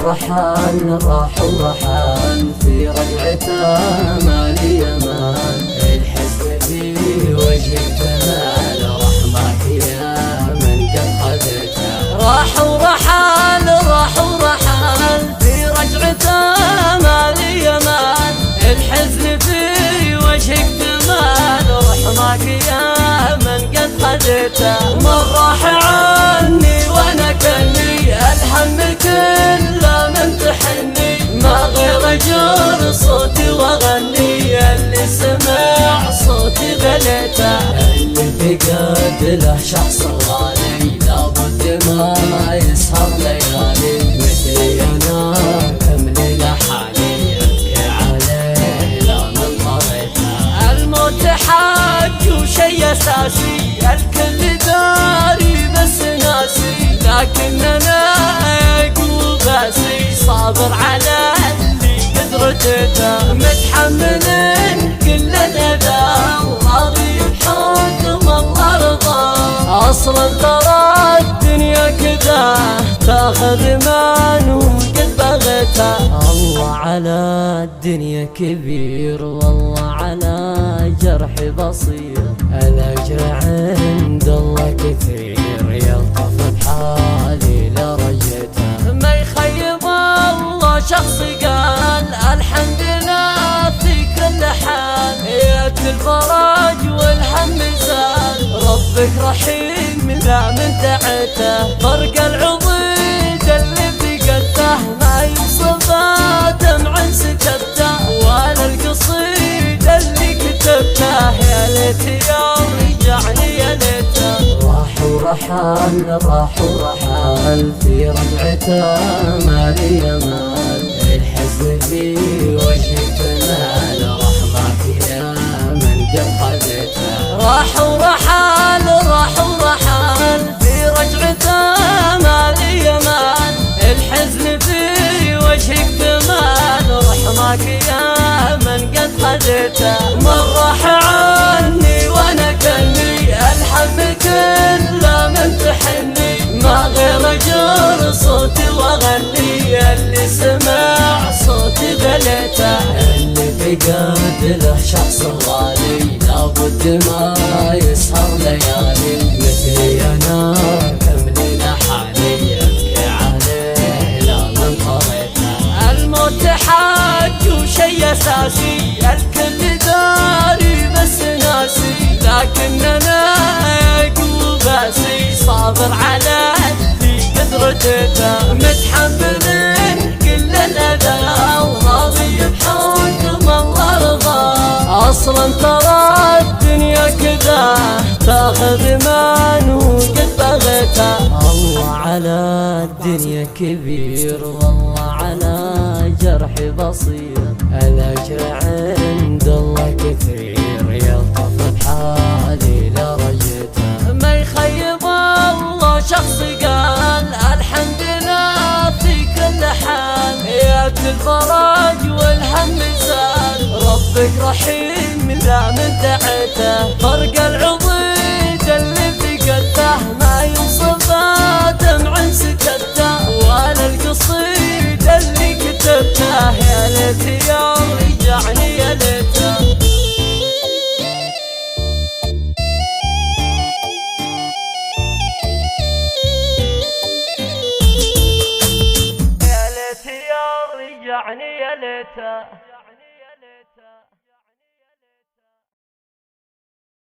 الرحال راح ورحال في رجعته ما لي امان. الحزن في وجهك تمال رحمك يا من قد خذته. راح ورحال راح ورحال في رجعته ما لي امان. الحزن في وجهك تمال رحمك يا من قد خذته. من راح عني وانا كني الهم كله من تحني. ما غير اجر صوتي واغني اللي سمع صوتي غليته. اللي فقد له شخص غالي لابد ما يسهر ليالي. مثلي انا كملي لحالي ابكي عليه لا من طريته. الموت حاج وشي اساسي الكل داري بس ناسي. لكن انا قلب باسي صابر على اللي قدرته. متحمل كل الاذى وراضي بحكم الله رضا. اصلا ترى الدنيا كذا تاخذ من وقد بغته. الله على الدنيا كبير والله على جرحي بصير. الاجر عند الله كثير يلطف بحالي لرجته. ما يخيب الله شخص قال الحمد لله في كل حال. يات الفرج والهم زال ربك رحيم لا من دعته. فرق العضيد اللي فقدته ما يوصف دمع سكبته. ولا القصيد اللي كتبته يا ليت يوم رجعني يا ليته. راح ورحال راح ورحال في رجعته ما لي امان. الحزن في وجهك تمال رحمك يا من قد خذته. راح ورحال راح ورحال في رجعته ما لي امان. الحزن في وجهك تمال رحمك يا من قد خذته. من راح عني وانا كني الهم كله من تحني. ما غير اجر صوتي واغني اللي سمع صوتي غليته. اللي فقد له شخص غالي لابد ما يسهر ليالي. مثلي انا كملي لحالي ابكي عليه لا من طريته. الموت حاج وشي اساسي الكل داري بس ناسي. لكن انا قلب باسي صابر على اللي قدرته. متحمل كل الاذى وراضي بحكم الله رضا. اصلا ترى الدنيا كذا تاخذ من وقد بغته. الله على الدنيا كبير والله على جرحي بصير. الاجر عند الله كثير يلطف بحالي لرجته. ما يخيب الله شخص قال الحمد لله في كل حال. يات الفرج والهم زال ربك رحيم لا من دعته. فرق العضيد اللي فقدته ما يوصف دمع سكبته. ولا القصيد اللي كتبته يا ليت يوم رجعني يا ليته. يا ليت يوم رجعني يا ليته.